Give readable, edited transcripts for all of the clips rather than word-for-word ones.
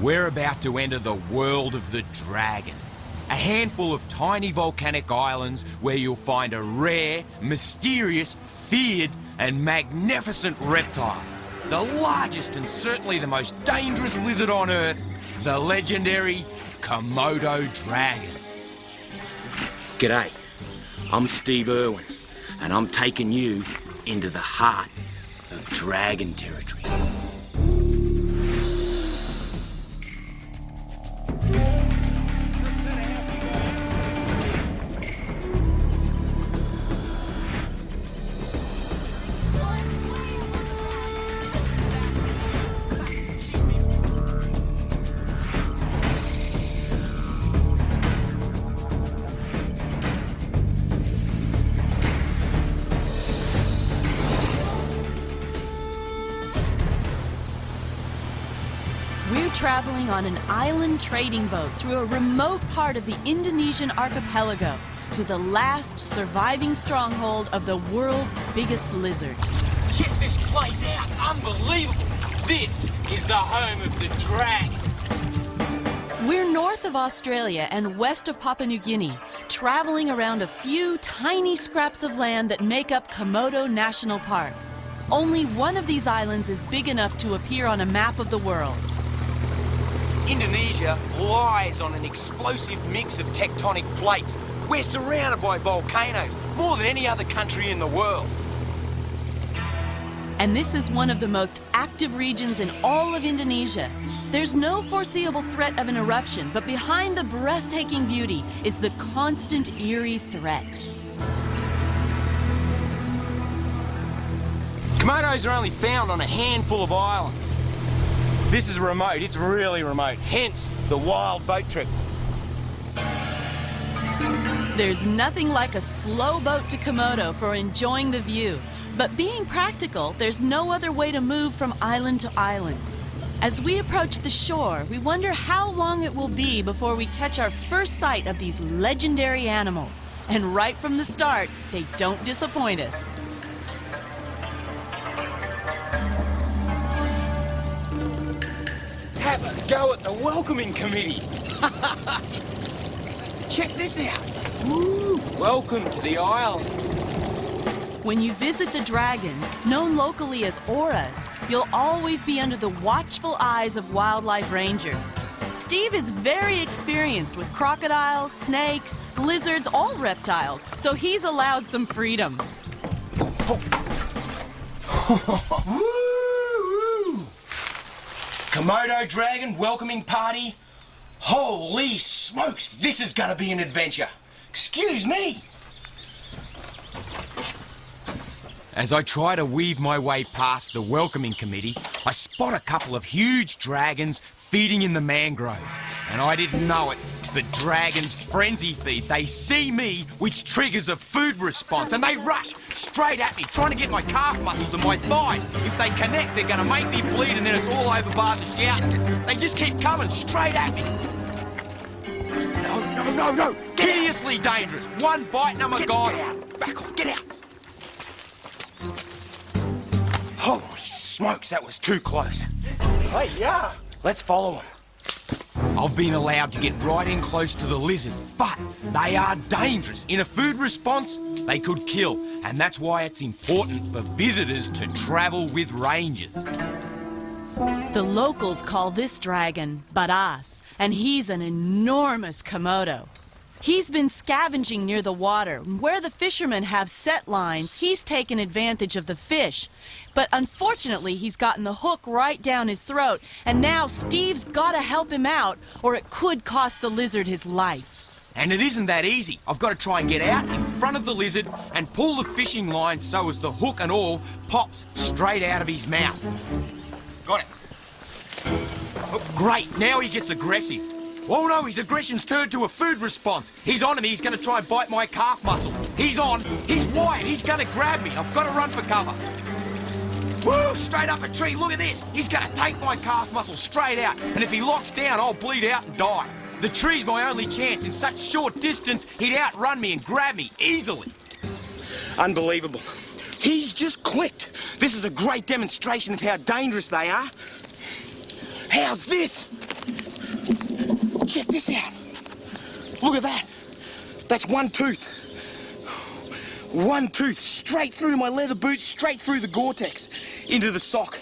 We're about to enter the world of the dragon. A handful of tiny volcanic islands where you'll find a rare, mysterious, feared and magnificent reptile. The largest and certainly the most dangerous lizard on Earth, the legendary Komodo dragon. G'day, I'm Steve Irwin, and I'm taking you into the heart of dragon territory. We're traveling on an island trading boat through a remote part of the Indonesian archipelago to the last surviving stronghold of the world's biggest lizard. Check this place out, unbelievable! This is the home of the dragon. We're north of Australia and west of Papua New Guinea, traveling around a few tiny scraps of land that make up Komodo National Park. Only one of these islands is big enough to appear on a map of the world. Indonesia lies on an explosive mix of tectonic plates. We're surrounded by volcanoes, more than any other country in the world. And this is one of the most active regions in all of Indonesia. There's no foreseeable threat of an eruption, but behind the breathtaking beauty is the constant eerie threat. Komodos are only found on a handful of islands. This is remote, it's really remote, hence the wild boat trip. There's nothing like a slow boat to Komodo for enjoying the view. But being practical, there's no other way to move from island to island. As we approach the shore, we wonder how long it will be before we catch our first sight of these legendary animals. And right from the start, they don't disappoint us. Have a go at the welcoming committee. Check this out. Woo. Welcome to the islands. When you visit the dragons, known locally as auras, you'll always be under the watchful eyes of wildlife rangers. Steve is very experienced with crocodiles, snakes, lizards, all reptiles, so he's allowed some freedom. Woo! Komodo dragon welcoming party. Holy smokes, this is gonna be an adventure. Excuse me. As I try to weave my way past the welcoming committee, I spot a couple of huge dragons feeding in the mangroves. And I didn't know it, but dragons frenzy feed. They see me, which triggers a food response, and they rush straight at me, trying to get my calf muscles and my thighs. If they connect, they're gonna make me bleed, and then it's all over bar the shouting. They just keep coming straight at me. No. Hideously dangerous. One bite and I'm a god. Get out. Back off. Get out. Holy smokes, that was too close. Hey, yeah. Let's follow them. I've been allowed to get right in close to the lizards, but they are dangerous. In a food response, they could kill, and that's why it's important for visitors to travel with rangers. The locals call this dragon Baras, and he's an enormous Komodo. He's been scavenging near the water. Where the fishermen have set lines, he's taken advantage of the fish. But unfortunately, he's gotten the hook right down his throat, and now Steve's gotta help him out, or it could cost the lizard his life. And it isn't that easy. I've got to try and get out in front of the lizard and pull the fishing line so as the hook and all pops straight out of his mouth. Got it. Oh, great, now he gets aggressive. Oh no, his aggression's turned to a food response. He's on me, he's gonna try and bite my calf muscle. He's on, he's wired, he's gonna grab me. I've gotta run for cover. Woo, straight up a tree, look at this. He's gonna take my calf muscle straight out, and if he locks down, I'll bleed out and die. The tree's my only chance. In such short distance, he'd outrun me and grab me easily. Unbelievable. He's just clicked. This is a great demonstration of how dangerous they are. How's this? Check this out. Look at that. That's one tooth. One tooth straight through my leather boots, straight through the Gore-Tex, into the sock.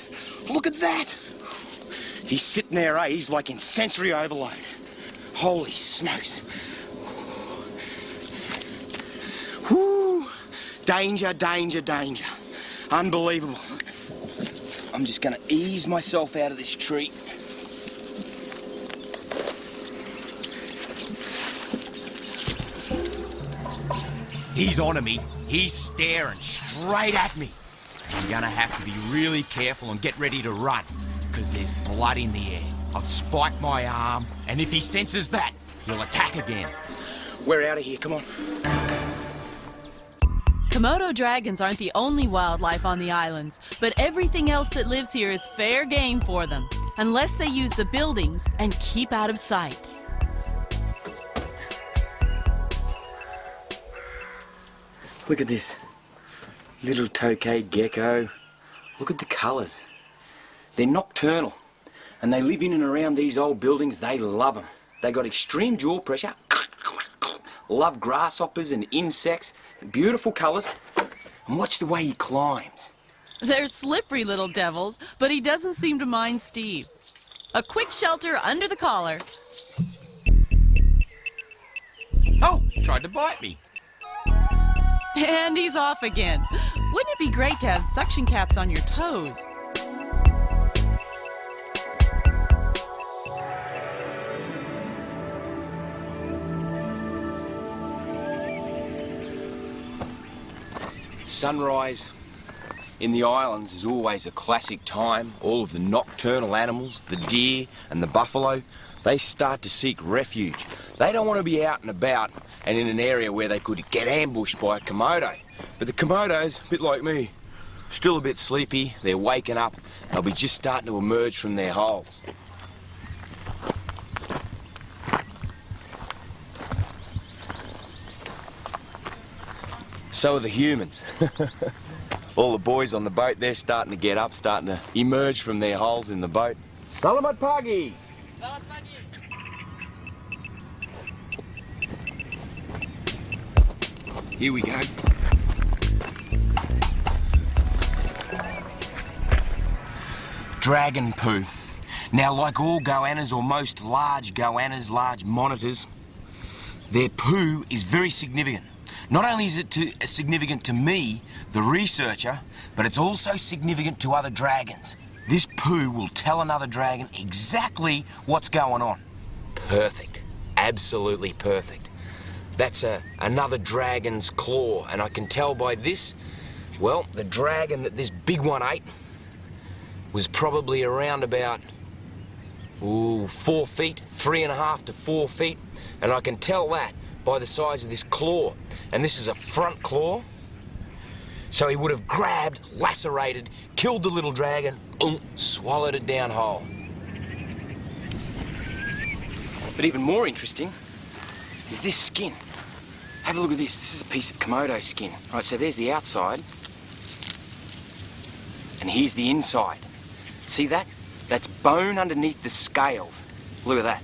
Look at that. He's sitting there, eh? He's like in sensory overload. Holy smokes. Whoo! Danger, danger, danger. Unbelievable. I'm just gonna ease myself out of this tree. He's onto me. He's staring straight at me. I'm gonna have to be really careful and get ready to run, because there's blood in the air. I've spiked my arm, and if he senses that, he'll attack again. We're out of here, come on. Komodo dragons aren't the only wildlife on the islands, but everything else that lives here is fair game for them, unless they use the buildings and keep out of sight. Look at this. Little tokay gecko. Look at the colours. They're nocturnal, and they live in and around these old buildings. They love them. They got extreme jaw pressure, love grasshoppers and insects, beautiful colours, and watch the way he climbs. They're slippery little devils, but he doesn't seem to mind Steve. A quick shelter under the collar. Oh, tried to bite me. And he's off again. Wouldn't it be great to have suction caps on your toes? Sunrise in the islands is always a classic time. All of the nocturnal animals, the deer and the buffalo, they start to seek refuge. They don't want to be out and about and in an area where they could get ambushed by a Komodo. But the Komodos, a bit like me, still a bit sleepy, they're waking up, they'll be just starting to emerge from their holes. So are the humans. All the boys on the boat, they're starting to get up, starting to emerge from their holes in the boat. Salamat pagi! Salamat pagi! Here we go. Dragon poo. Now, like all goannas, or most large goannas, large monitors, their poo is very significant. Not only is it significant to me, the researcher, but it's also significant to other dragons. This poo will tell another dragon exactly what's going on. Perfect. Absolutely perfect. That's another dragon's claw, and I can tell by this, well, the dragon that this big one ate was probably around about 4 feet, 3.5 to 4 feet, and I can tell that by the size of this claw. And this is a front claw, so he would have grabbed, lacerated, killed the little dragon, swallowed it down whole. But even more interesting is this skin. Have a look at this. This is a piece of Komodo skin. Right, so there's the outside, and here's the inside. See that? That's bone underneath the scales. Look at that.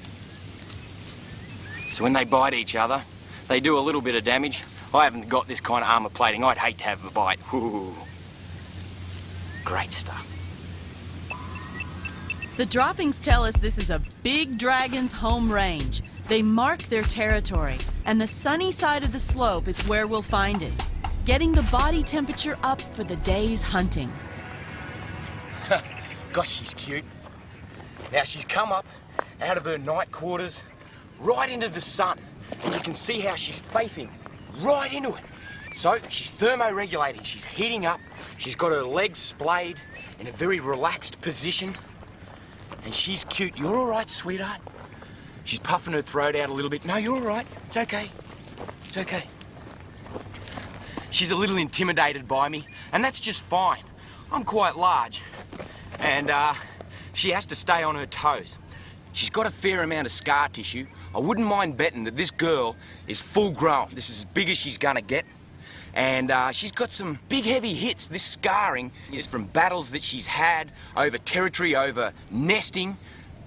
So when they bite each other, they do a little bit of damage. I haven't got this kind of armour plating. I'd hate to have a bite. Ooh. Great stuff. The droppings tell us this is a big dragon's home range. They mark their territory, and the sunny side of the slope is where we'll find it, getting the body temperature up for the day's hunting. Gosh, she's cute. Now, she's come up out of her night quarters right into the sun, and you can see how she's facing right into it. So she's thermoregulating, she's heating up, she's got her legs splayed in a very relaxed position, and she's cute. You're all right, sweetheart? She's puffing her throat out a little bit. No, you're all right. It's okay. It's okay. She's a little intimidated by me, and that's just fine. I'm quite large, and she has to stay on her toes. She's got a fair amount of scar tissue. I wouldn't mind betting that this girl is full grown. This is as big as she's gonna get. And she's got some big heavy hits. This scarring is from battles that she's had over territory, over nesting.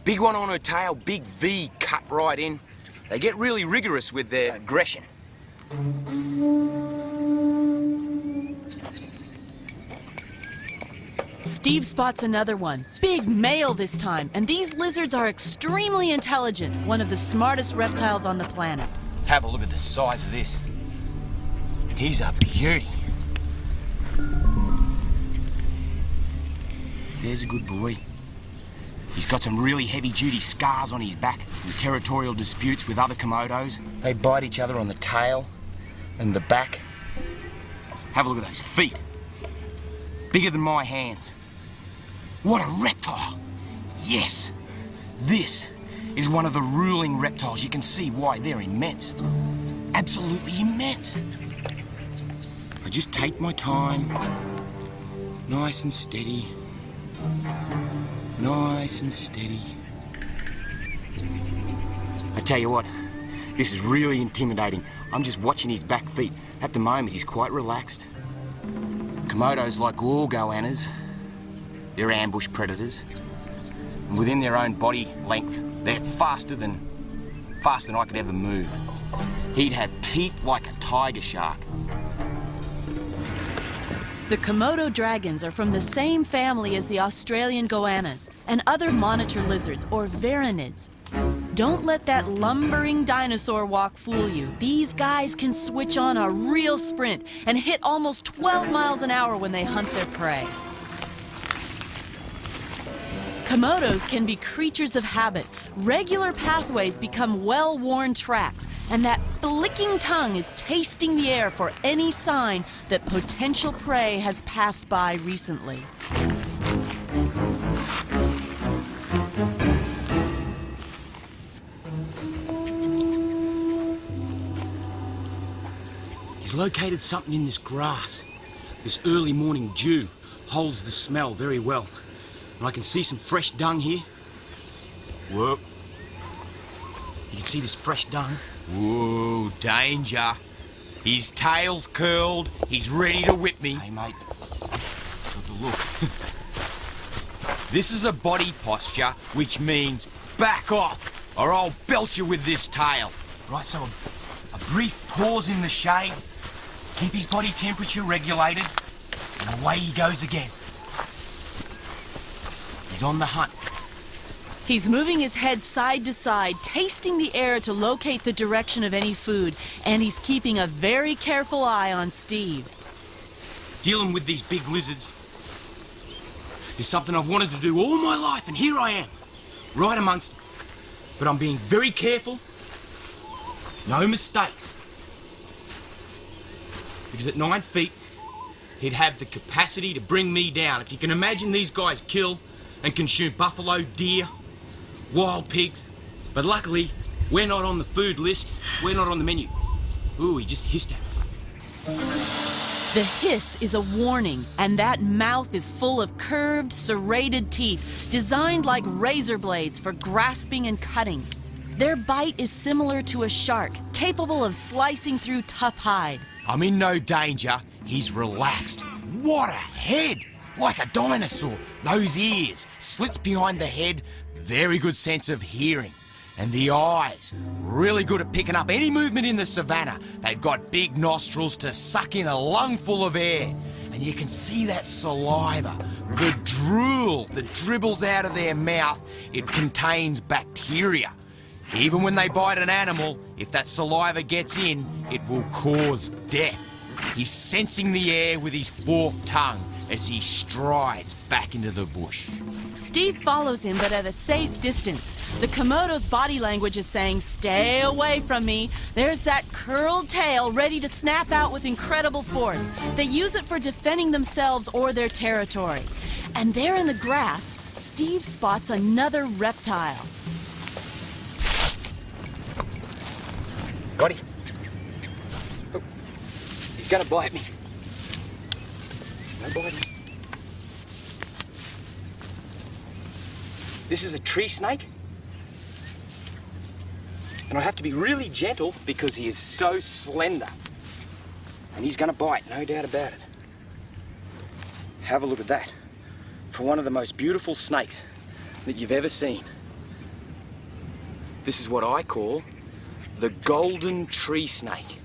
Big one on her tail, big V cut right in. They get really rigorous with their aggression. Steve spots another one. Big male this time, and these lizards are extremely intelligent, one of the smartest reptiles on the planet. Have a look at the size of this. He's a beauty. There's a good boy. He's got some really heavy-duty scars on his back from territorial disputes with other Komodos. They bite each other on the tail and the back. Have a look at those feet. Bigger than my hands. What a reptile! Yes, this is one of the ruling reptiles. You can see why they're immense. Absolutely immense. I just take my time, nice and steady. Nice and steady. I tell you what, this is really intimidating. I'm just watching his back feet. At the moment, he's quite relaxed. Komodos, like all goannas, they're ambush predators. And within their own body length, they're faster than I could ever move. He'd have teeth like a tiger shark. The Komodo dragons are from the same family as the Australian goannas and other monitor lizards, or varanids. Don't let that lumbering dinosaur walk fool you. These guys can switch on a real sprint and hit almost 12 miles an hour when they hunt their prey. Komodos can be creatures of habit. Regular pathways become well-worn tracks, and that flicking tongue is tasting the air for any sign that potential prey has passed by recently. He's located something in this grass. This early morning dew holds the smell very well. And I can see some fresh dung here. Whoa. You can see this fresh dung. Whoa, danger. His tail's curled. He's ready to whip me. Hey, mate. Got the look. This is a body posture, which means back off, or I'll belt you with this tail. Right, so a brief pause in the shade. Keep his body temperature regulated. And away he goes again. He's on the hunt. He's moving his head side to side, tasting the air to locate the direction of any food, and he's keeping a very careful eye on Steve. Dealing with these big lizards is something I've wanted to do all my life, and here I am, right amongst them. But I'm being very careful. No mistakes. Because at 9 feet, he'd have the capacity to bring me down. If you can imagine, these guys kill and consume buffalo, deer, wild pigs. But luckily, we're not on the food list. We're not on the menu. Ooh, he just hissed at me. The hiss is a warning, and that mouth is full of curved, serrated teeth, designed like razor blades for grasping and cutting. Their bite is similar to a shark, capable of slicing through tough hide. I'm in no danger. He's relaxed. What a head! Like a dinosaur. Those ears, slits behind the head, very good sense of hearing. And the eyes, really good at picking up any movement in the savannah. They've got big nostrils to suck in a lungful of air. And you can see that saliva, the drool that dribbles out of their mouth. It contains bacteria. Even when they bite an animal, if that saliva gets in, it will cause death. He's sensing the air with his forked tongue as he strides back into the bush. Steve follows him, but at a safe distance. The Komodo's body language is saying, "Stay away from me." There's that curled tail ready to snap out with incredible force. They use it for defending themselves or their territory. And there in the grass, Steve spots another reptile. Got him. Oh, he's gonna bite me. No biting. This is a tree snake. And I have to be really gentle because he is so slender. And he's gonna bite, no doubt about it. Have a look at that. For one of the most beautiful snakes that you've ever seen. This is what I call the golden tree snake.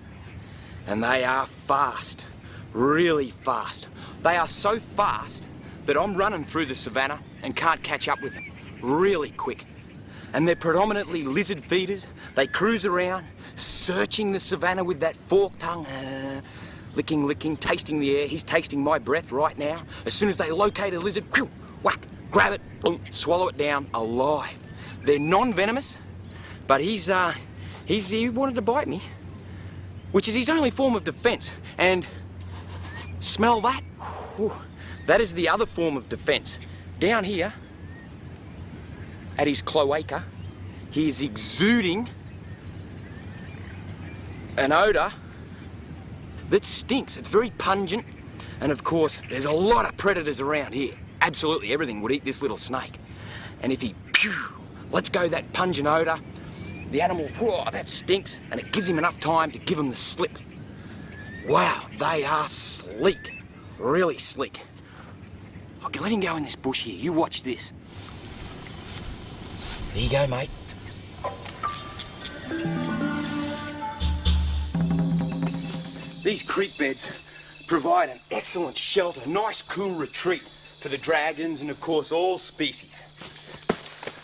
And they are fast, really fast. They are so fast that I'm running through the savannah and can't catch up with them. Really quick. And they're predominantly lizard feeders. They cruise around, searching the savannah with that forked tongue. Licking, tasting the air. He's tasting my breath right now. As soon as they locate a lizard, whack, grab it, boom, swallow it down alive. They're non-venomous, but he wanted to bite me, which is his only form of defense. And smell that? Whew, that is the other form of defense. Down here, at his cloaca, he is exuding an odor that stinks. It's very pungent. And of course, there's a lot of predators around here. Absolutely everything would eat this little snake. And if he lets go that pungent odor, the animal, whoa, that stinks, and it gives him enough time to give him the slip. Wow, they are sleek. Really sleek. Okay, let him go in this bush here. You watch this. There you go, mate. These creek beds provide an excellent shelter, nice cool retreat for the dragons and of course all species.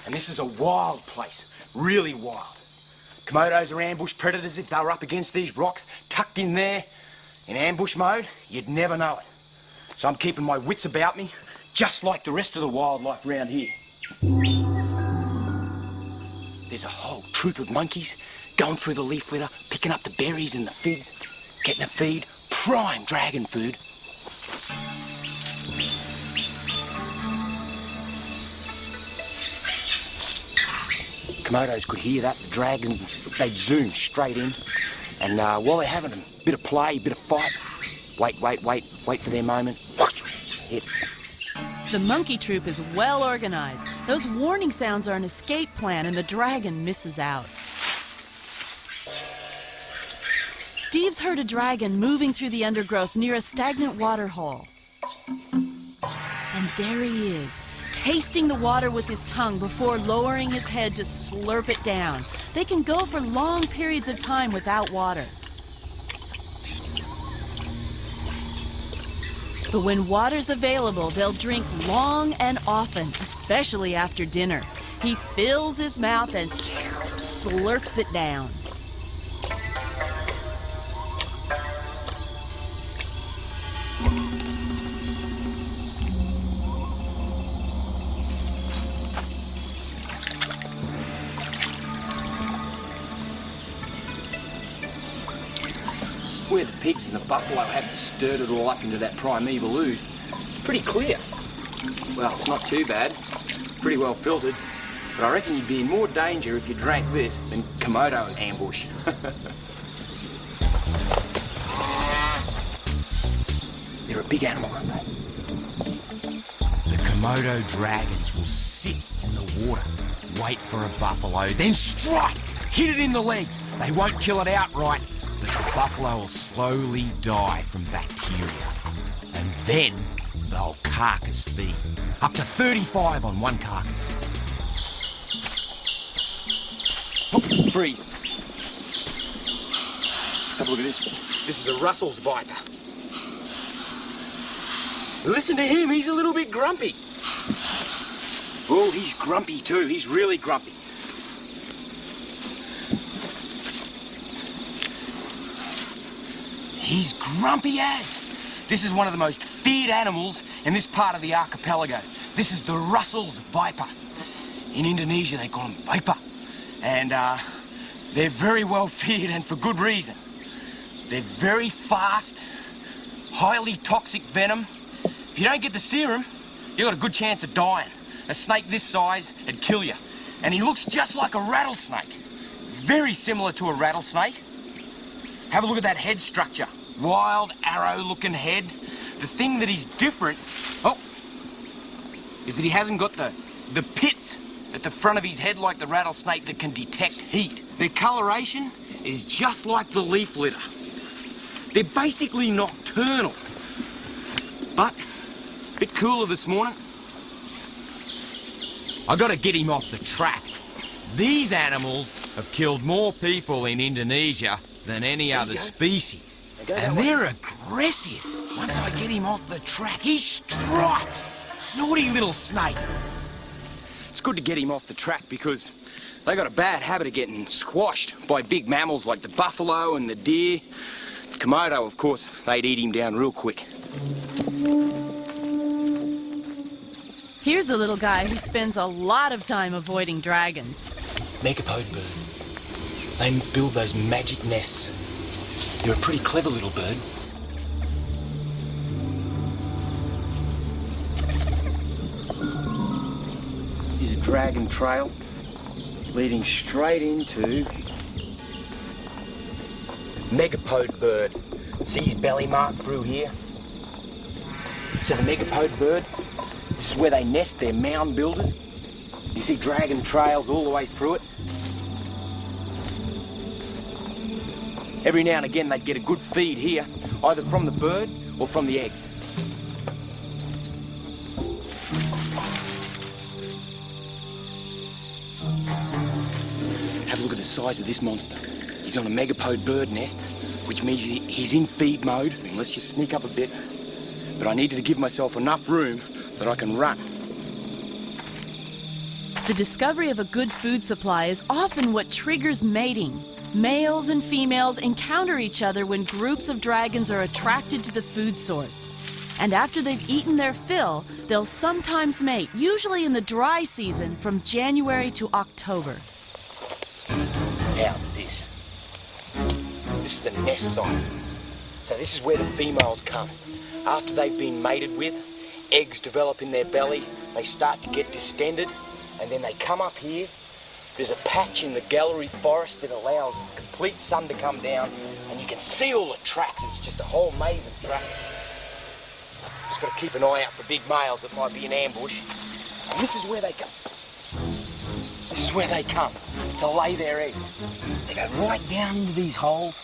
And this is a wild place, really wild. Komodos are ambush predators if they were up against these rocks, tucked in there in ambush mode, you'd never know it. So I'm keeping my wits about me, just like the rest of the wildlife around here. There's a whole troop of monkeys going through the leaf litter, picking up the berries and the figs. Getting a feed, prime dragon food. Komodos could hear that, the dragons, they'd zoom straight in. And while they're having a bit of play, a bit of fight, wait for their moment. Hit. The monkey troop is well organized. Those warning sounds are an escape plan and the dragon misses out. Steve's heard a dragon moving through the undergrowth near a stagnant water hole. And there he is, tasting the water with his tongue before lowering his head to slurp it down. They can go for long periods of time without water. But when water's available, they'll drink long and often, especially after dinner. He fills his mouth and slurps it down. Where the pigs and the buffalo haven't stirred it all up into that primeval ooze, it's pretty clear. Well, it's not too bad. Pretty well filtered. But I reckon you'd be in more danger if you drank this than Komodo ambush. They're a big animal, aren't they? The Komodo dragons will sit in the water, wait for a buffalo, then strike! Hit it in the legs. They won't kill it outright, but the buffalo will slowly die from bacteria. And then they'll carcass feed. Up to 35 on one carcass. Oh, freeze. Have a look at this. This is a Russell's viper. Listen to him, he's a little bit grumpy. Oh, he's grumpy too, he's really grumpy. He's grumpy as. This is one of the most feared animals in this part of the archipelago. This is the Russell's viper. In Indonesia, they call him viper. And they're very well feared and for good reason. They're very fast, highly toxic venom. If you don't get the serum, you've got a good chance of dying. A snake this size would kill you. And he looks just like a rattlesnake. Very similar to a rattlesnake. Have a look at that head structure. Wild, arrow-looking head. The thing that is different, is that he hasn't got the pits at the front of his head like the rattlesnake that can detect heat. Their coloration is just like the leaf litter. They're basically nocturnal, but a bit cooler this morning. I gotta get him off the track. These animals have killed more people in Indonesia than any other species. And they're aggressive. Once I get him off the track, he strikes. Naughty little snake. It's good to get him off the track because they got a bad habit of getting squashed by big mammals like the buffalo and the deer. The Komodo, of course, they'd eat him down real quick. Here's a little guy who spends a lot of time avoiding dragons. Megapode bird. They build those magic nests. They're a pretty clever little bird. Here's a dragon trail leading straight into megapode bird. See his belly mark through here? So the megapode bird, this is where they nest, they're mound builders. You see dragon trails all the way through it. Every now and again they'd get a good feed here, either from the bird or from the eggs. Have a look at the size of this monster. He's on a megapode bird nest, which means he's in feed mode. Let's just sneak up a bit. But I needed to give myself enough room that I can run. The discovery of a good food supply is often what triggers mating. Males and females encounter each other when groups of dragons are attracted to the food source. And after they've eaten their fill, they'll sometimes mate, usually in the dry season from January to October. How's this? This is a nest site. So this is where the females come. After they've been mated with, eggs develop in their belly, they start to get distended, and then they come up here. There's a patch in the gallery forest that allows complete sun to come down, and you can see all the tracks. It's just a whole maze of tracks. Just got to keep an eye out for big males that might be in ambush. And this is where they come. This is where they come to lay their eggs. They go right down into these holes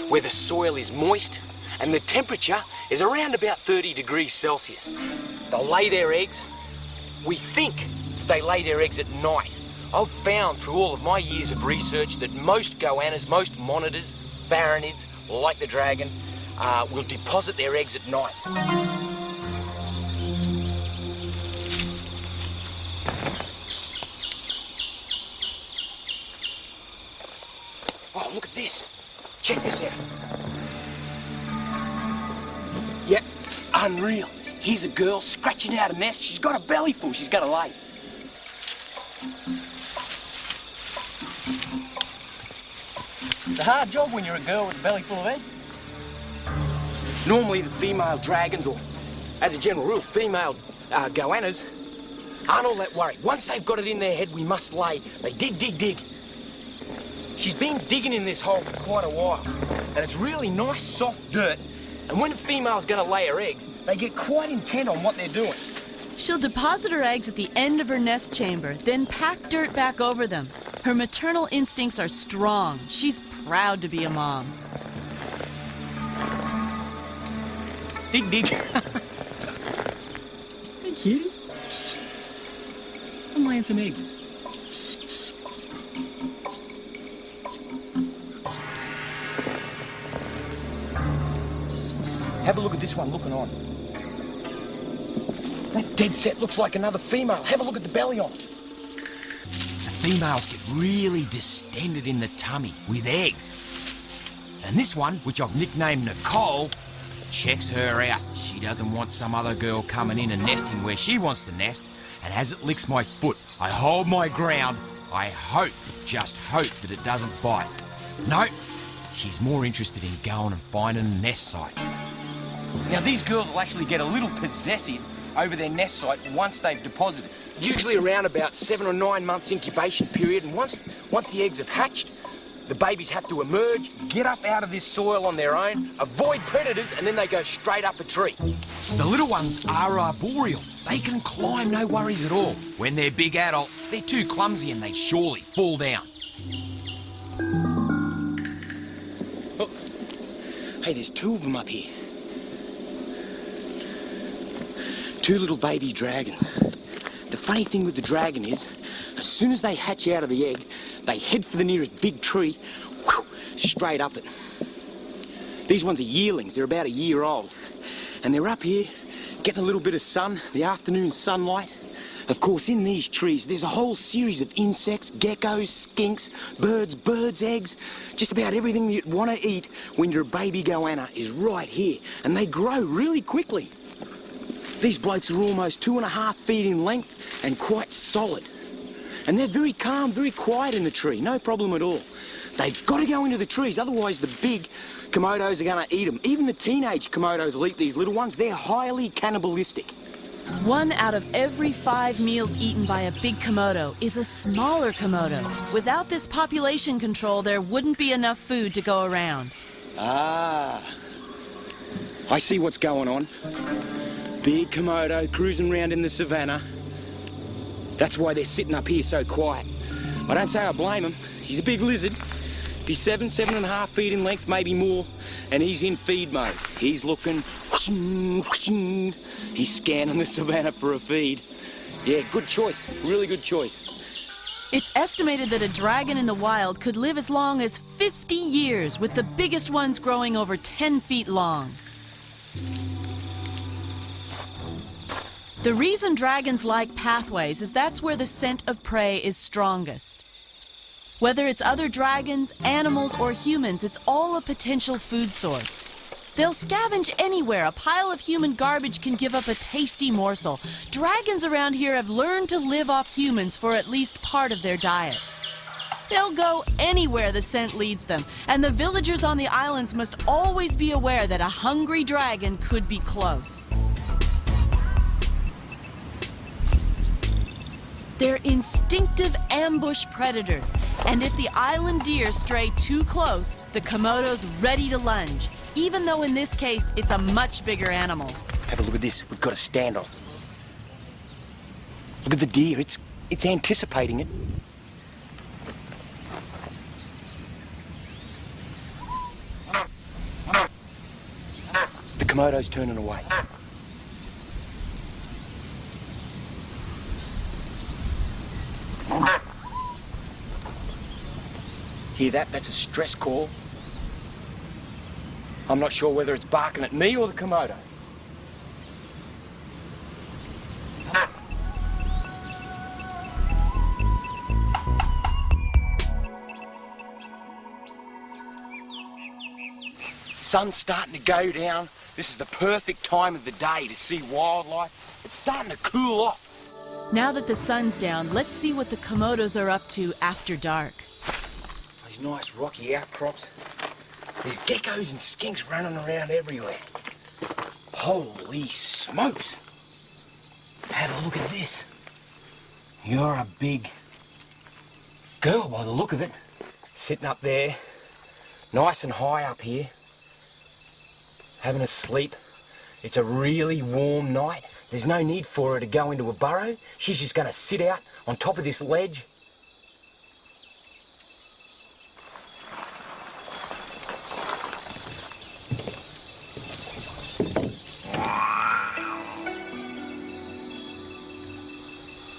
where the soil is moist and the temperature is around about 30 degrees Celsius. They'll lay their eggs. We think they lay their eggs at night. I've found through all of my years of research that most goannas, most monitors, baronids, like the dragon, will deposit their eggs at night. Oh, look at this. Check this out. Yep, unreal. Here's a girl scratching out a nest. She's got a belly full. She's going to lay. It's a hard job when you're a girl with a belly full of eggs. Normally the female dragons, or as a general rule, female goannas, aren't all that worried. Once they've got it in their head, we must lay, they dig, dig, dig. She's been digging in this hole for quite a while, and it's really nice, soft dirt. And when a female's going to lay her eggs, they get quite intent on what they're doing. She'll deposit her eggs at the end of her nest chamber, then pack dirt back over them. Her maternal instincts are strong. She's proud to be a mom. Dig, dig. Hey, kitty. I'm laying some eggs. Have a look at this one looking on. That dead set looks like another female. Have a look at the belly on it. The females get really distended in the tummy with eggs. And this one, which I've nicknamed Nicole, checks her out. She doesn't want some other girl coming in and nesting where she wants to nest. And as it licks my foot, I hold my ground. I hope, just hope, that it doesn't bite. No, she's more interested in going and finding a nest site. Now, these girls will actually get a little possessive over their nest site once they've deposited. Usually around about 7 or 9 months incubation period, and once the eggs have hatched, the babies have to emerge, get up out of this soil on their own, avoid predators, and then they go straight up a tree. The little ones are arboreal. They can climb, no worries at all. When they're big adults, they're too clumsy and they surely fall down. Oh. Hey, there's 2 of them up here. 2 little baby dragons. The funny thing with the dragon is, as soon as they hatch out of the egg, they head for the nearest big tree, whew, straight up it. These ones are yearlings, they're about a year old. And they're up here, getting a little bit of sun, the afternoon sunlight. Of course, in these trees, there's a whole series of insects, geckos, skinks, birds' eggs. Just about everything you'd want to eat when you're a baby goanna is right here. And they grow really quickly. These blokes are almost 2.5 feet in length and quite solid. And they're very calm, very quiet in the tree, no problem at all. They've got to go into the trees, otherwise the big Komodos are going to eat them. Even the teenage Komodos will eat these little ones. They're highly cannibalistic. 1 out of every 5 meals eaten by a big Komodo is a smaller Komodo. Without this population control, there wouldn't be enough food to go around. Ah, I see what's going on. Big Komodo cruising around in the savannah. That's why they're sitting up here so quiet. I don't say I blame him. He's a big lizard. He's 7.5 feet in length, maybe more, and he's in feed mode. He's looking, he's scanning the savannah for a feed. Yeah, good choice, really good choice. It's estimated that a dragon in the wild could live as long as 50 years, with the biggest ones growing over 10 feet long. The reason dragons like pathways is that's where the scent of prey is strongest. Whether it's other dragons, animals, or humans, it's all a potential food source. They'll scavenge anywhere. A pile of human garbage can give up a tasty morsel. Dragons around here have learned to live off humans for at least part of their diet. They'll go anywhere the scent leads them, and the villagers on the islands must always be aware that a hungry dragon could be close. They're instinctive ambush predators, and if the island deer stray too close, the Komodo's ready to lunge, even though in this case, it's a much bigger animal. Have a look at this, we've got a standoff. Look at the deer, it's anticipating it. The Komodo's turning away. Hear that? That's a stress call. I'm not sure whether it's barking at me or the Komodo. Sun's starting to go down. This is the perfect time of the day to see wildlife. It's starting to cool off. Now that the sun's down, let's see what the Komodos are up to after dark. Those nice rocky outcrops. There's geckos and skinks running around everywhere. Holy smokes! Have a look at this. You're a big girl by the look of it. Sitting up there, nice and high up here, having a sleep. It's a really warm night. There's no need for her to go into a burrow. She's just going to sit out on top of this ledge.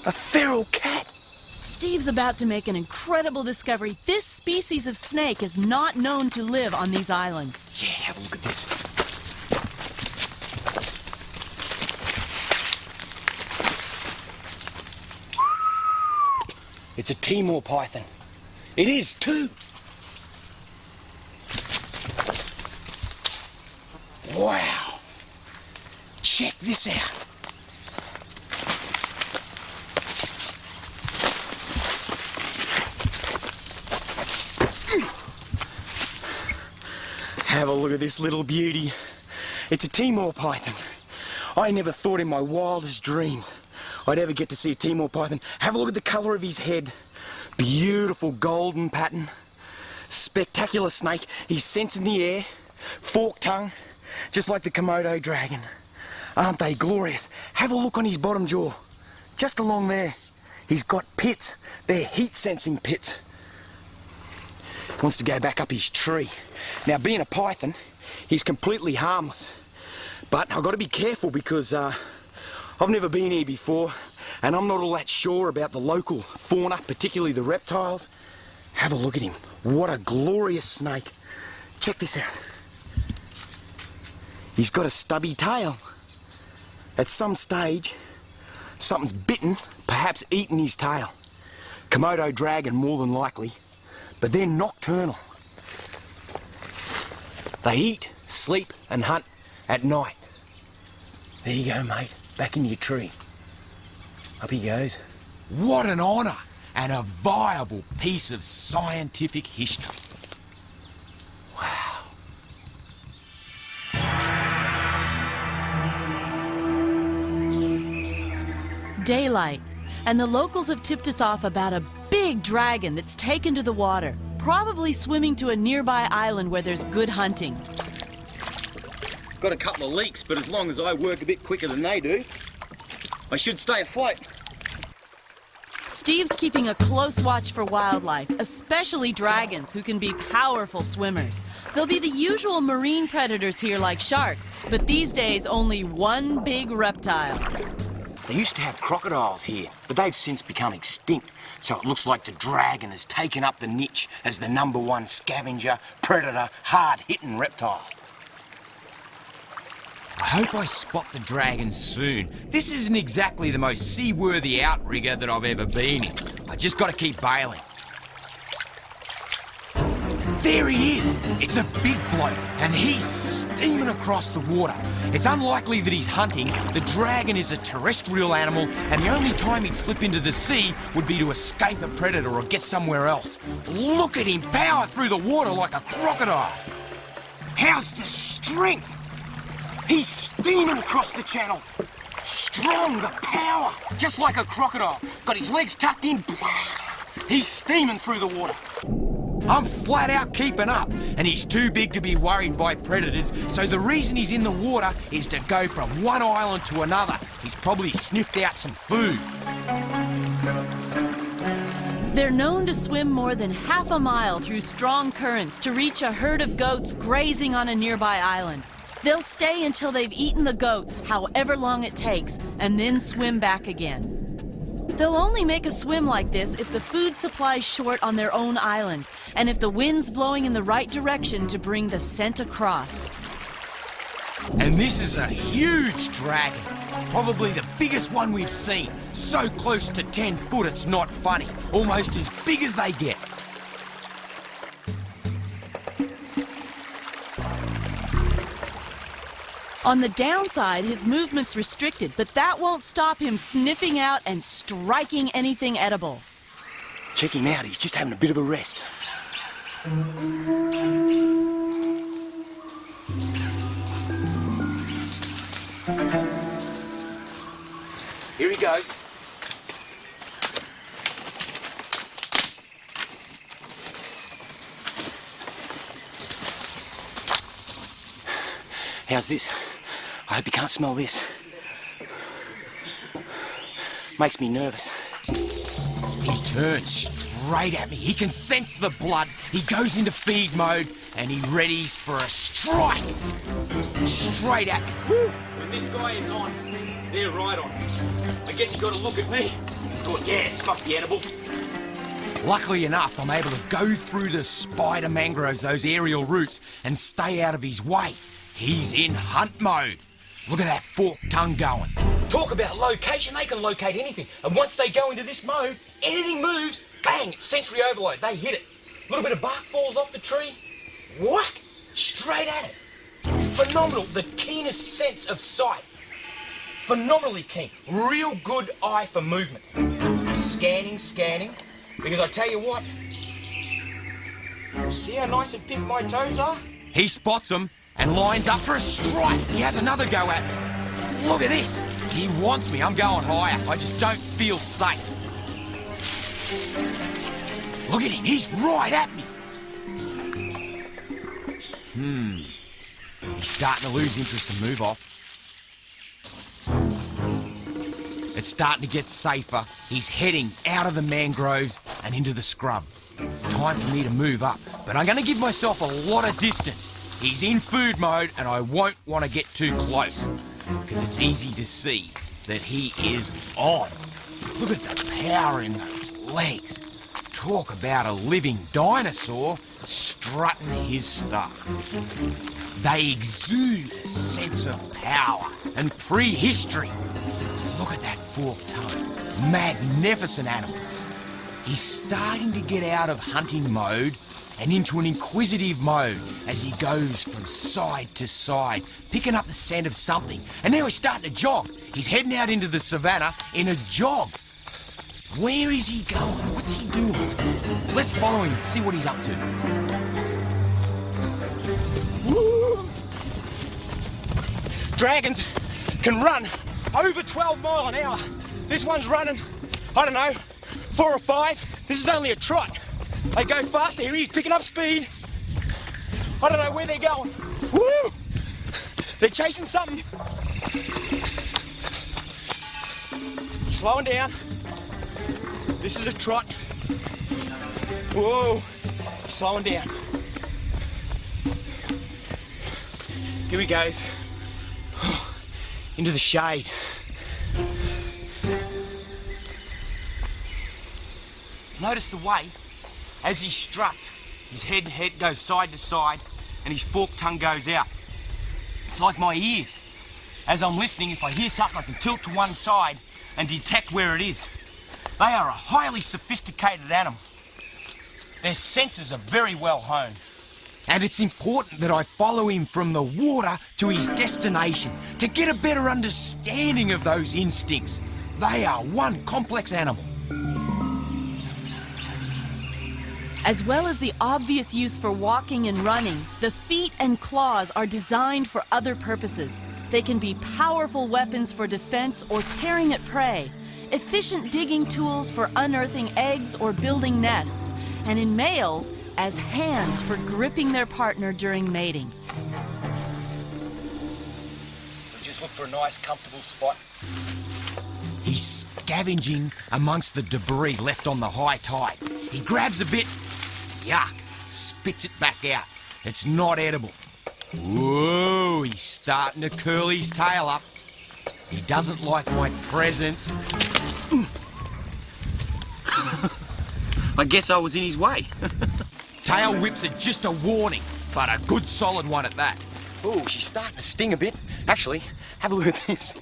A feral cat! Steve's about to make an incredible discovery. This species of snake is not known to live on these islands. Yeah, have a look at this. It's a Timor python. It is too. Wow. Check this out. Have a look at this little beauty. It's a Timor python. I never thought in my wildest dreams I'd ever get to see a Timor python. Have a look at the colour of his head. Beautiful golden pattern. Spectacular snake. He scents in the air. Forked tongue. Just like the Komodo dragon. Aren't they glorious? Have a look on his bottom jaw. Just along there. He's got pits. They're heat-sensing pits. He wants to go back up his tree. Now, being a python, he's completely harmless. But I've got to be careful because I've never been here before, and I'm not all that sure about the local fauna, particularly the reptiles. Have a look at him. What a glorious snake. Check this out. He's got a stubby tail. At some stage, something's bitten, perhaps eaten his tail. Komodo dragon, more than likely, but they're nocturnal. They eat, sleep, and hunt at night. There you go, mate. Back in your tree. Up he goes. What an honour and a viable piece of scientific history. Wow. Daylight, and the locals have tipped us off about a big dragon that's taken to the water, probably swimming to a nearby island where there's good hunting. Got a couple of leaks, but as long as I work a bit quicker than they do, I should stay afloat. Steve's keeping a close watch for wildlife, especially dragons, who can be powerful swimmers. There'll be the usual marine predators here like sharks, but these days only one big reptile. They used to have crocodiles here, but they've since become extinct, so it looks like the dragon has taken up the niche as the #1 scavenger, predator, hard-hitting reptile. I hope I spot the dragon soon. This isn't exactly the most seaworthy outrigger that I've ever been in. I just got to keep bailing. And there he is. It's a big bloke, and he's steaming across the water. It's unlikely that he's hunting. The dragon is a terrestrial animal, and the only time he'd slip into the sea would be to escape a predator or get somewhere else. Look at him power through the water like a crocodile. How's the strength? He's steaming across the channel. Strong, the power. Just like a crocodile. Got his legs tucked in. He's steaming through the water. I'm flat out keeping up, and he's too big to be worried by predators, so the reason he's in the water is to go from one island to another. He's probably sniffed out some food. They're known to swim more than half a mile through strong currents to reach a herd of goats grazing on a nearby island. They'll stay until they've eaten the goats, however long it takes, and then swim back again. They'll only make a swim like this if the food supply's short on their own island, and if the wind's blowing in the right direction to bring the scent across. And this is a huge dragon, probably the biggest one we've seen. So close to 10 foot it's not funny, almost as big as they get. On the downside, his movement's restricted, but that won't stop him sniffing out and striking anything edible. Check him out, he's just having a bit of a rest. Here he goes. How's this? I hope you can't smell this. Makes me nervous. He turns straight at me. He can sense the blood. He goes into feed mode and he readies for a strike. Straight at me. Woo! When this guy is on, they're right on. I guess you got to look at me. Thought, yeah, this must be edible. Luckily enough, I'm able to go through the spider mangroves, those aerial roots, and stay out of his way. He's in hunt mode. Look at that forked tongue going. Talk about location, they can locate anything. And once they go into this mode, anything moves, bang, it's sensory overload. They hit it. A little bit of bark falls off the tree, whack, straight at it. Phenomenal, the keenest sense of sight. Phenomenally keen, real good eye for movement. Scanning, because I tell you what, see how nice and pink my toes are? He spots him and lines up for a strike. He has another go at me. Look at this. He wants me. I'm going higher. I just don't feel safe. Look at him. He's right at me. He's starting to lose interest and move off. It's starting to get safer. He's heading out of the mangroves and into the scrub. Time for me to move up, but I'm going to give myself a lot of distance. He's in food mode and I won't want to get too close because it's easy to see that he is on. Look at the power in those legs. Talk about a living dinosaur strutting his stuff. They exude a sense of power and prehistory. Look at that forked tongue. Magnificent animal. He's starting to get out of hunting mode and into an inquisitive mode as he goes from side to side, picking up the scent of something. And now he's starting to jog. He's heading out into the savannah in a jog. Where is he going? What's he doing? Let's follow him and see what he's up to. Woo! Dragons can run over 12 miles an hour. This one's running, I don't know, 4 or 5. This is only a trot. They go faster. Here he's picking up speed. I don't know where they're going. Woo! They're chasing something. Slowing down. This is a trot. Whoa! Slowing down. Here he goes. Into the shade. Notice the way, as he struts, his head goes side to side and his forked tongue goes out. It's like my ears. As I'm listening, if I hear something, I can tilt to one side and detect where it is. They are a highly sophisticated animal. Their senses are very well honed. And it's important that I follow him from the water to his destination to get a better understanding of those instincts. They are one complex animal. As well as the obvious use for walking and running, the feet and claws are designed for other purposes. They can be powerful weapons for defense or tearing at prey, efficient digging tools for unearthing eggs or building nests, and in males, as hands for gripping their partner during mating. We just look for a nice, comfortable spot. He's scavenging amongst the debris left on the high tide. He grabs a bit, yuck, spits it back out. It's not edible. Whoa, he's starting to curl his tail up. He doesn't like my presence. I guess I was in his way. Tail whips are just a warning, but a good solid one at that. Oh, she's starting to sting a bit. Actually, have a look at this.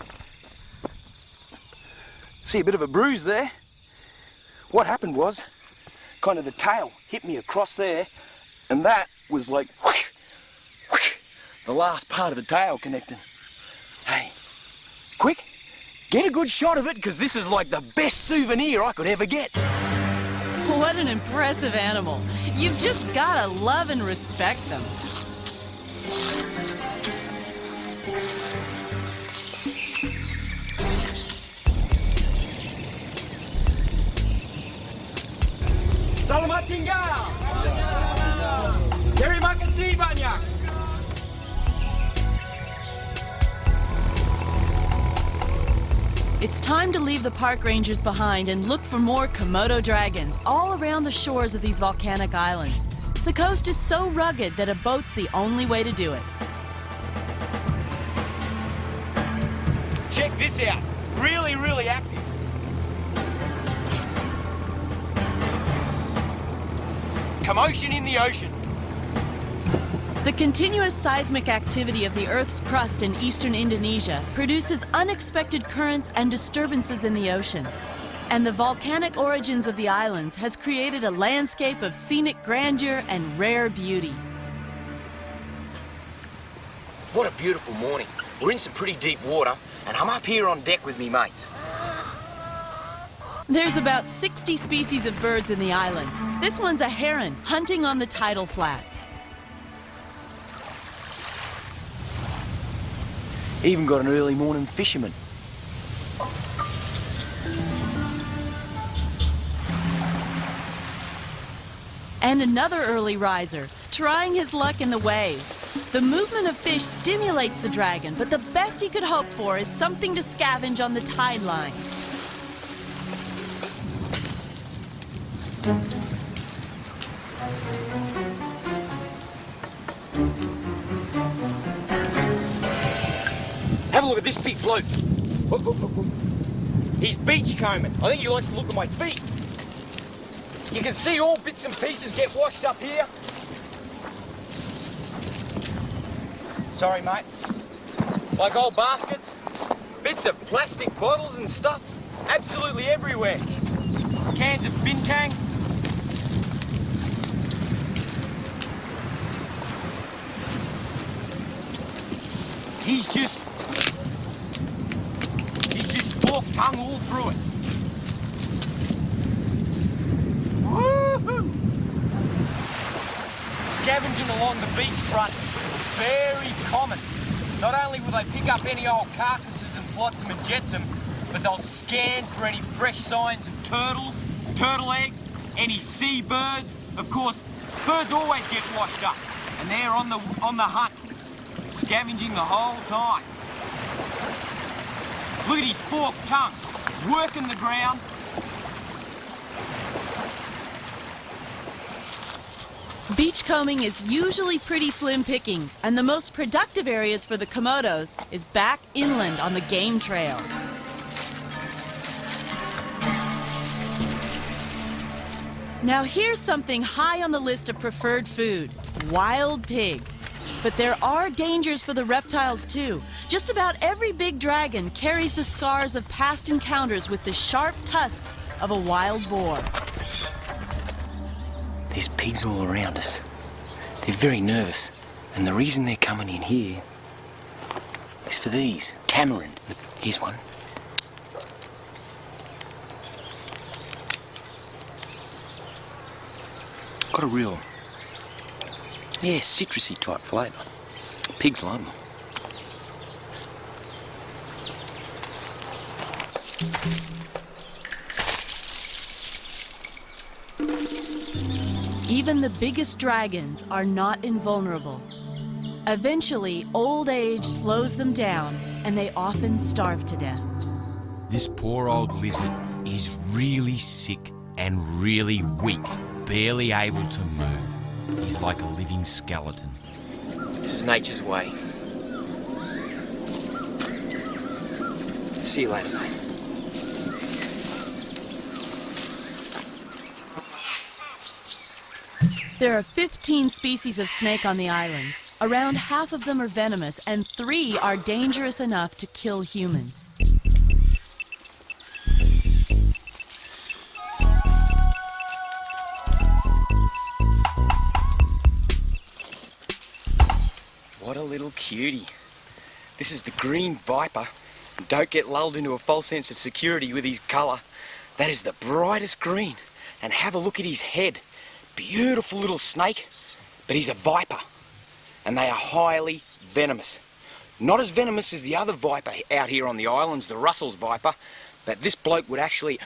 See a bit of a bruise there? What happened was, kind of the tail hit me across there, and that was like whoosh, whoosh, the last part of the tail connecting. Hey, quick, get a good shot of it, because this is like the best souvenir I could ever get. What an impressive animal. You've just gotta love and respect them. Selamat tinggal! Terima kasih banyak! It's time to leave the park rangers behind and look for more Komodo dragons all around the shores of these volcanic islands. The coast is so rugged that a boat's the only way to do it. Check this out. Really, really active. Commotion in the ocean. The continuous seismic activity of the Earth's crust in eastern Indonesia produces unexpected currents and disturbances in the ocean. And the volcanic origins of the islands has created a landscape of scenic grandeur and rare beauty. What a beautiful morning. We're in some pretty deep water, and I'm up here on deck with me mates. There's about 60 species of birds in the islands. This one's a heron hunting on the tidal flats. Even got an early morning fisherman. And another early riser, trying his luck in the waves. The movement of fish stimulates the dragon, but the best he could hope for is something to scavenge on the tide line. Have a look at this big bloke. He's beachcombing. I think he likes to look at my feet. You can see all bits and pieces get washed up here. Sorry, mate. Like old baskets, bits of plastic bottles and stuff, absolutely everywhere. Cans of bintang. He's just forked tongue all through it. Woo-hoo! Scavenging along the beachfront is very common. Not only will they pick up any old carcasses and flotsam and jetsam, but they'll scan for any fresh signs of turtles, turtle eggs, any seabirds. Of course, birds always get washed up, and they're on the hunt, scavenging the whole time. Look at his forked tongue, working the ground. Beachcombing is usually pretty slim pickings, and the most productive areas for the Komodos is back inland on the game trails. Now here's something high on the list of preferred food: wild pig. But there are dangers for the reptiles too. Just about every big dragon carries the scars of past encounters with the sharp tusks of a wild boar. There's pigs all around us. They're very nervous, and the reason they're coming in here is for these. Tamarind. Here's one. Got a real, citrusy type flavour. Pigs love them. Even the biggest dragons are not invulnerable. Eventually, old age slows them down, and they often starve to death. This poor old lizard is really sick and really weak, barely able to move. He's like a living skeleton. This is nature's way. See you later, mate. There are 15 species of snake on the islands. Around half of them are venomous, and 3 are dangerous enough to kill humans. What a little cutie. This is the green viper. Don't get lulled into a false sense of security with his colour. That is the brightest green. And have a look at his head. Beautiful little snake, but he's a viper. And they are highly venomous. Not as venomous as the other viper out here on the islands, the Russell's viper, but this bloke would actually...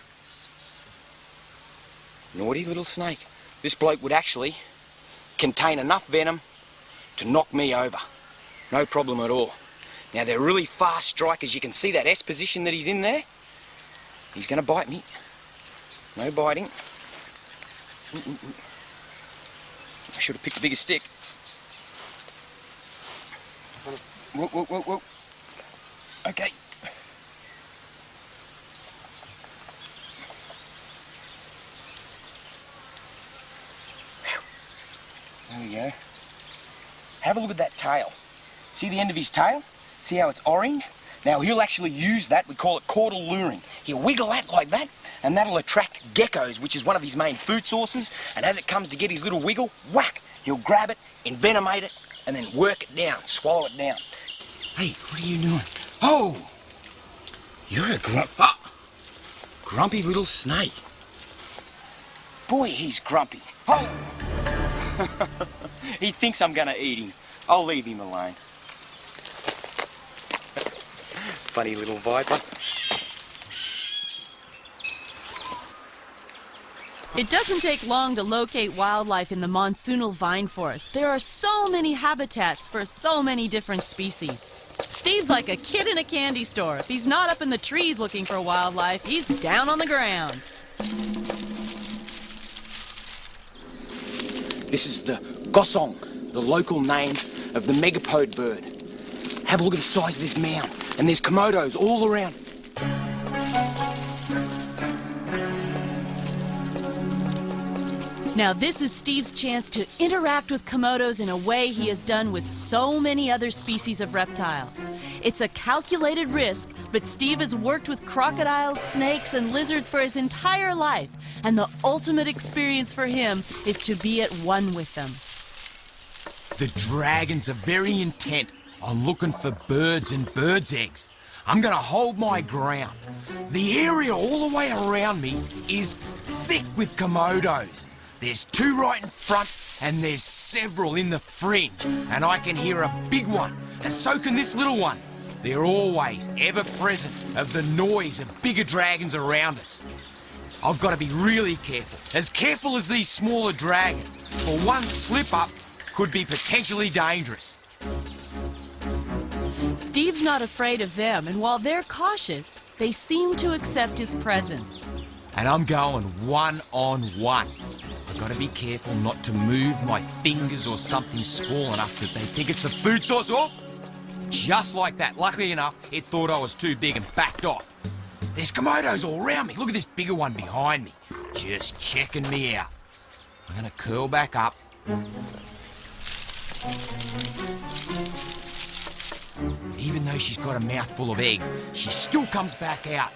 Naughty little snake. This bloke would actually contain enough venom to knock me over. No problem at all. Now they're really fast strikers. You can see that S position that he's in there. He's going to bite me. No biting. I should have picked a bigger stick. Whoa, whoa, whoa, whoa. Okay. There we go. Have a look at that tail. See the end of his tail? See how it's orange? Now he'll actually use that, we call it caudal luring. He'll wiggle that like that, and that'll attract geckos, which is one of his main food sources, and as it comes to get his little wiggle, whack, he'll grab it, envenomate it, and then work it down, swallow it down. Hey, what are you doing? Oh! You're a grumpy little snake. Boy, he's grumpy. Oh! He thinks I'm gonna eat him. I'll leave him alone. Funny little viper. It doesn't take long to locate wildlife in the monsoonal vine forest. There are so many habitats for so many different species. Steve's like a kid in a candy store. If he's not up in the trees looking for wildlife, he's down on the ground. This is the gosong, the local name of the megapode bird. Have a look at the size of this mound. And there's Komodos all around. Now this is Steve's chance to interact with Komodos in a way he has done with so many other species of reptile. It's a calculated risk, but Steve has worked with crocodiles, snakes, and lizards for his entire life, and the ultimate experience for him is to be at one with them. The dragons are very intent on looking for birds and birds' eggs. I'm gonna hold my ground. The area all the way around me is thick with Komodos. There's two right in front and there's several in the fringe, and I can hear a big one, and so can this little one. They're always ever present of the noise of bigger dragons around us. I've got to be really careful as these smaller dragons, for one slip up could be potentially dangerous. Steve's not afraid of them, and while they're cautious, they seem to accept his presence. And I'm going one-on-one. I've got to be careful not to move my fingers or something small enough that they think it's a food source. Oh, just like that. Luckily enough, it thought I was too big and backed off. There's Komodos all around me. Look at this bigger one behind me, just checking me out. I'm going to curl back up. Even though she's got a mouthful of egg, she still comes back out.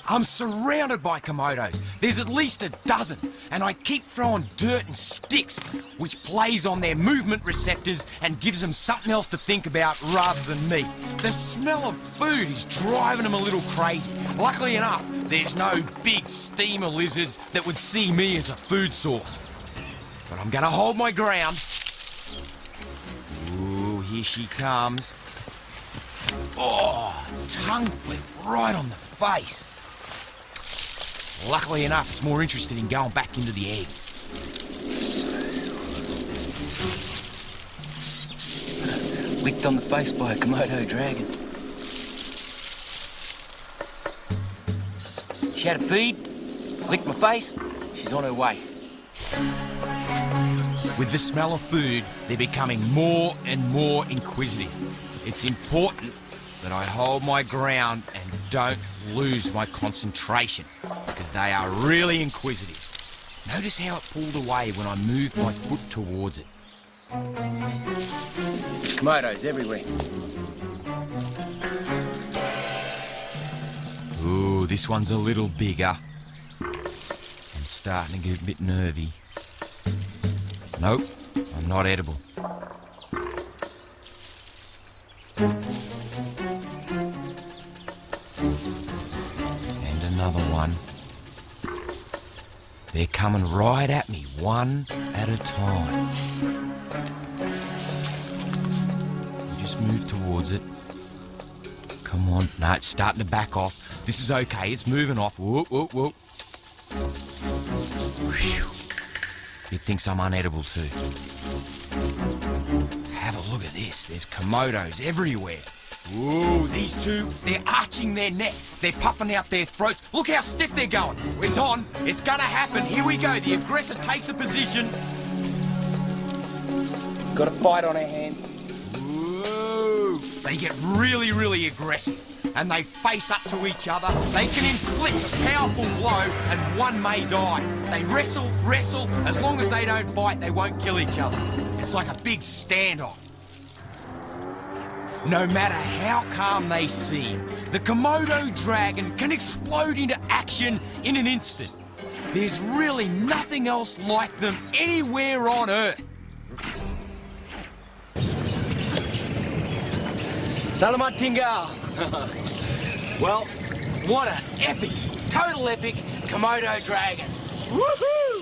I'm surrounded by Komodos. There's at least a dozen, and I keep throwing dirt and sticks, which plays on their movement receptors and gives them something else to think about rather than me. The smell of food is driving them a little crazy. Luckily enough, there's no big steamer lizards that would see me as a food source. But I'm gonna hold my ground. Ooh, here she comes. Oh, tongue flick right on the face. Luckily enough, it's more interested in going back into the eggs. Licked on the face by a Komodo dragon. She had a feed, licked my face, she's on her way. With the smell of food, they're becoming more and more inquisitive. It's important that I hold my ground and don't lose my concentration, because they are really inquisitive. Notice how it pulled away when I moved my foot towards it. There's Komodos everywhere. Ooh, this one's a little bigger. I'm starting to get a bit nervy. Nope, I'm not edible. And another one. They're coming right at me, one at a time. You just move towards it. Come on. No, it's starting to back off. This is okay, it's moving off. Whoop, whoop, whoop. Whew. It thinks I'm unedible too. Have a look at this. There's Komodos everywhere. Ooh, these two, they're arching their neck. They're puffing out their throats. Look how stiff they're going. It's on. It's gonna happen. Here we go. The aggressor takes a position. Got a fight on our hands. Ooh, they get really, really aggressive. And they face up to each other. They can inflict a powerful blow and one may die. They wrestle. As long as they don't bite, they won't kill each other. It's like a big standoff. No matter how calm they seem, the Komodo dragon can explode into action in an instant. There's really nothing else like them anywhere on Earth. Salamat tinggal. Well, what an epic, total epic Komodo dragons. Woohoo!